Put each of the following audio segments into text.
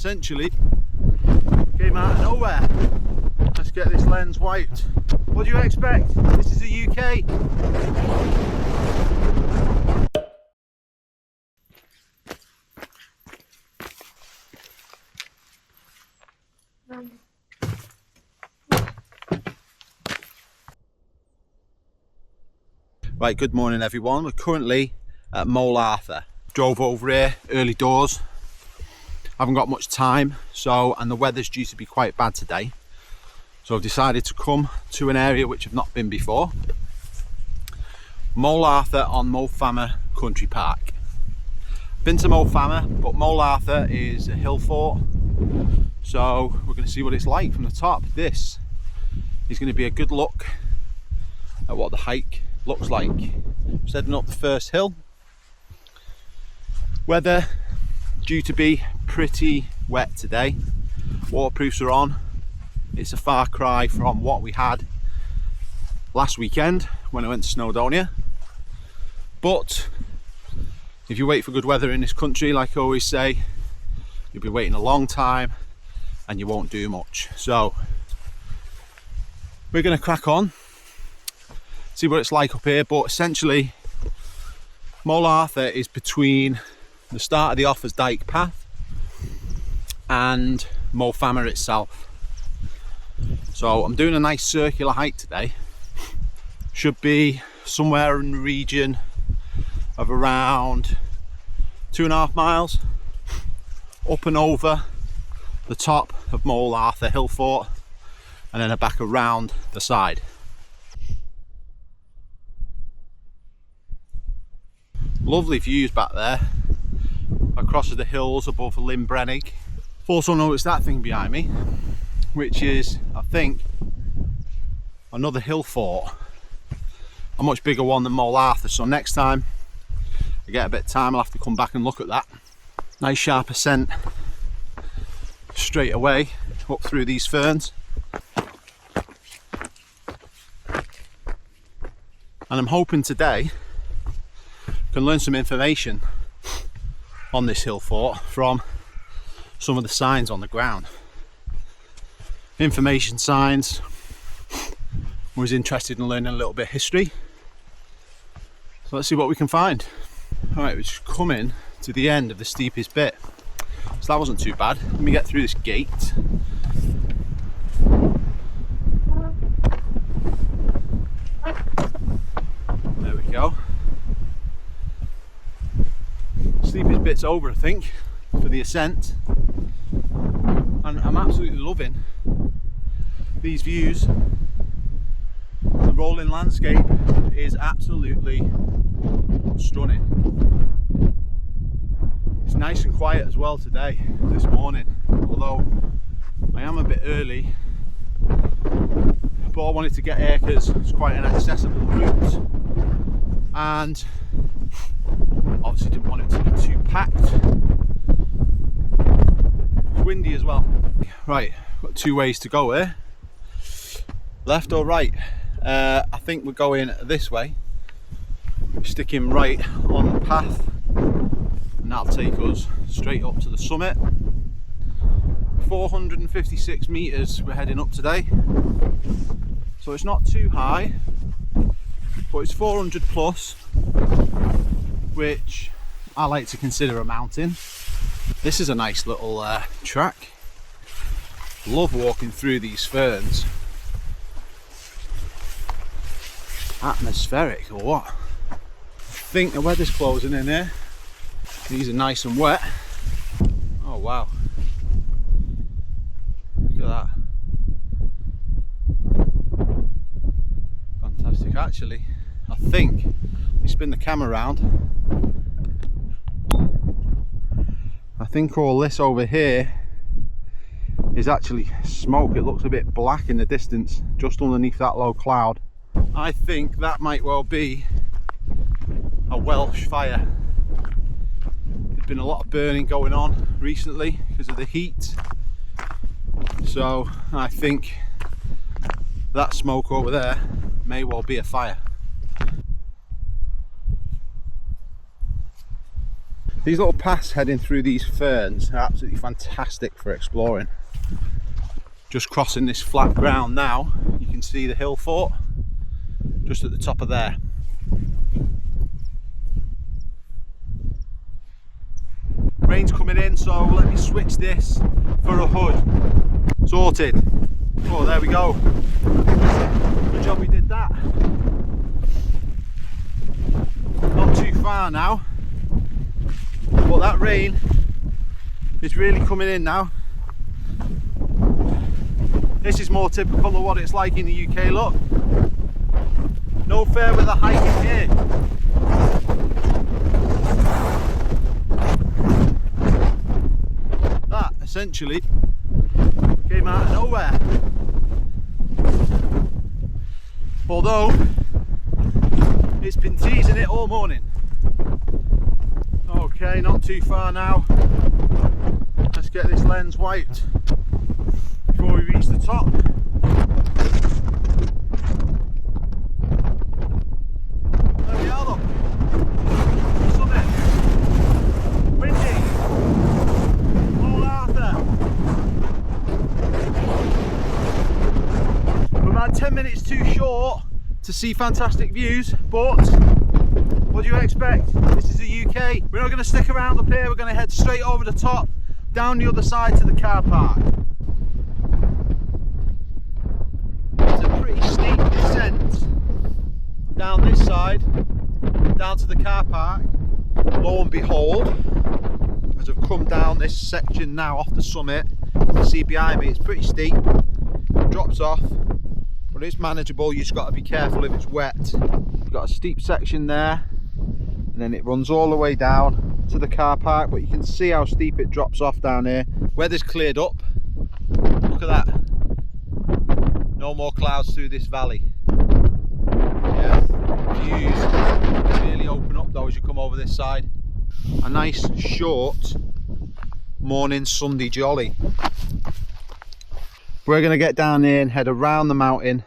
essentially came out of nowhere. Let's get this lens wiped. What do you expect? This is the UK. Right, good morning everyone. We're currently at Moel Arthur. Drove over here early doors. Haven't got much time, and the weather's due to be quite bad today. So I've decided to come to an area which I've not been before. Moel Arthur on Moel Country Park. Been to Moel, but Moel Arthur is a hill fort. So we're going to see what it's like from the top. This is going to be a good look at what the hike looks like. Just heading up the first hill. Weather due to be pretty wet today. Waterproofs are on. It's a far cry from what we had last weekend when I went to Snowdonia. But if you wait for good weather in this country, like I always say, you'll be waiting a long time and you won't do much. So we're going to crack on, see what it's like up here. But essentially Moel Arthur is between the start of the Offa's Dyke path and Moel itself. So I'm doing a nice circular hike today. Should be somewhere in the region of around 2.5 miles up and over the top of Moel Arthur Hill Fort and then back around the side. Lovely views back there across the hills above Limbrennig. I've also noticed that thing behind me, which is, I think, another hill fort, a much bigger one than Moel Arthur. So next time I get a bit of time, I'll have to come back and look at that. Nice sharp ascent straight away up through these ferns. And I'm hoping today I can learn some information on this hill fort from some of the signs on the ground. Information signs. I was interested in learning a little bit of history. So let's see what we can find. Alright, we're just coming to the end of the steepest bit. So that wasn't too bad. Let me get through this gate. There we go. Steepest bit's over, I think, for the ascent. And I'm absolutely loving these views. The rolling landscape is absolutely stunning. It's nice and quiet as well today, this morning, although I am a bit early, but I wanted to get here because it's quite an accessible route and obviously didn't want it to be too packed. It's windy as well. Right, got two ways to go here, left or right. I think we're going this way. We're sticking right on the path and that'll take us straight up to the summit. 456 meters we're heading up today, so it's not too high, but it's 400 plus, which I like to consider a mountain. This is a nice little track. Love walking through these ferns. Atmospheric or what? I think the weather's closing in here. These are nice and wet. Oh wow, look at that. Fantastic. Actually, I think, let me spin the camera around. I think all this over here is actually smoke. It looks a bit black in the distance just underneath that low cloud. I think that might well be a Welsh fire. There's been a lot of burning going on recently because of the heat, so I think that smoke over there may well be a fire. These little paths heading through these ferns are absolutely fantastic for exploring. Just crossing this flat ground now, you can see the hill fort just at the top of there. Rain's coming in, so let me switch this for a hood. Sorted. Oh, there we go. Good job we did that. Not too far now, but that rain is really coming in now. This is more typical of what it's like in the UK, look. No fair weather hiking here. That essentially came out of nowhere. Although it's been teasing it all morning. Okay, not too far now. Let's get this lens wiped before we reach the top. There we are, look. Summit. Windy. Moel Arthur. We're about 10 minutes too short to see fantastic views, but what do you expect? This is the UK. We're not going to stick around up here, we're going to head straight over the top, down the other side to the car park. It's a pretty steep descent down this side, down to the car park. Lo and behold, as I've come down this section now off the summit, you can see behind me it's pretty steep, it drops off, but it's manageable. You just got to be careful if it's wet. You've got a steep section there, and then it runs all the way down to the car park, but you can see how steep it drops off down here. Weather's cleared up. Look at that. No more clouds through this valley. Yeah, views really open up though as you come over this side. A nice short morning Sunday jolly. We're going to get down here and head around the mountain,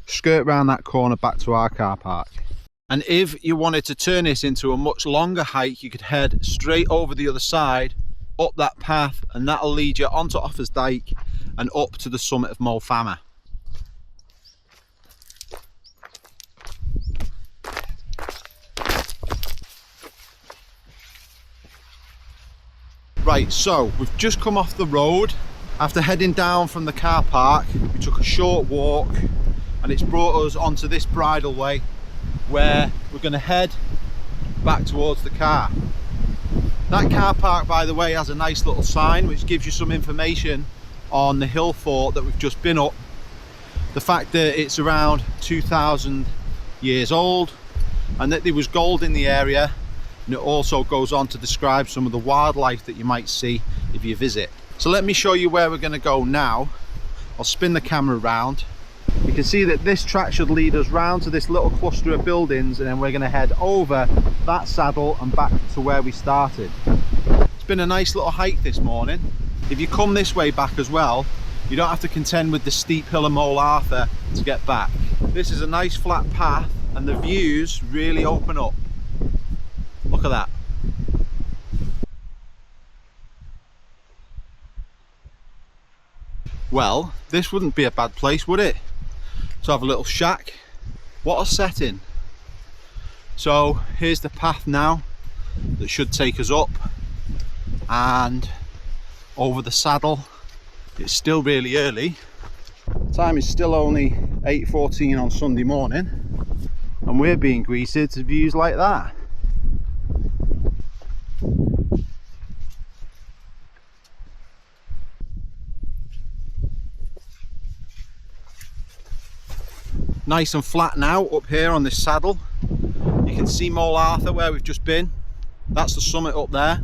skirt round that corner back to our car park. And if you wanted to turn this into a much longer hike, you could head straight over the other side, up that path, and that'll lead you onto Offa's Dyke and up to the summit of Moel Arthur. Right, so we've just come off the road. After heading down from the car park, we took a short walk and it's brought us onto this bridleway where we're going to head back towards the car. That car park, by the way, has a nice little sign which gives you some information on the hill fort that we've just been up. The fact that it's around 2,000 years old and that there was gold in the area, and it also goes on to describe some of the wildlife that you might see if you visit. So let me show you where we're going to go now. I'll spin the camera around. You can see that this track should lead us round to this little cluster of buildings, and then we're going to head over that saddle and back to where we started. It's been a nice little hike this morning. If you come this way back as well, you don't have to contend with the steep hill of Moel Arthur to get back. This is a nice flat path and the views really open up. Look at that. Well, this wouldn't be a bad place, would it? To have a little shack. What a setting. So here's the path now that should take us up and over the saddle. It's still really early. Time is still only 8:14 on Sunday morning and we're being greeted to views like that. Nice and flat now up here on this saddle. You can see Moel Arthur where we've just been. That's the summit up there,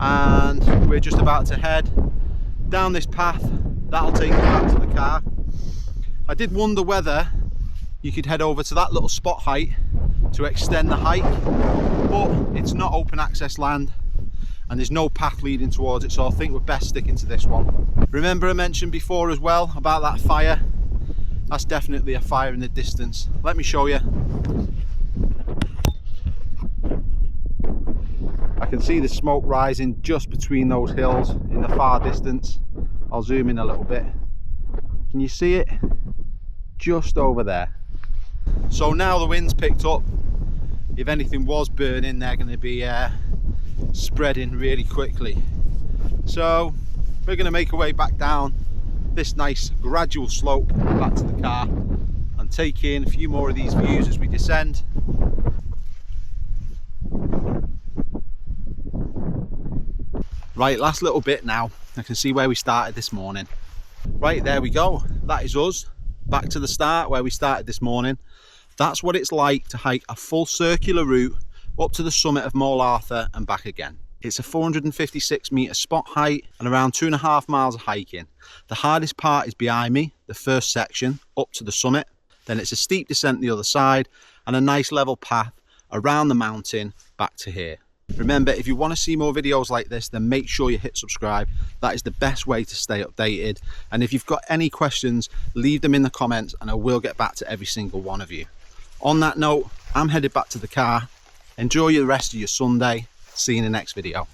and we're just about to head down this path. That'll take us back to the car. I did wonder whether you could head over to that little spot height to extend the hike, but it's not open access land and there's no path leading towards it, so I think we're best sticking to this one. Remember I mentioned before as well about that fire? That's definitely a fire in the distance. Let me show you. I I can see the smoke rising just between those hills in the far distance. I'll zoom in a little bit. Can you see it? Just over there. So now the wind's picked up. If anything was burning, they're going to be spreading really quickly. So we're going to make our way back down this nice gradual slope back to the car and take in a few more of these views as we descend. Right, last little bit now. I can see where we started this morning. Right, there we go. That is us back to the start where we started this morning. That's what it's like to hike a full circular route up to the summit of Moel Arthur and back again. It's a 456 metre spot height and around 2.5 miles of hiking. The hardest part is behind me, the first section up to the summit. Then it's a steep descent the other side and a nice level path around the mountain back to here. Remember, if you want to see more videos like this, then make sure you hit subscribe. That is the best way to stay updated. And if you've got any questions, leave them in the comments and I will get back to every single one of you. On that note, I'm headed back to the car. Enjoy the rest of your Sunday. See you in the next video.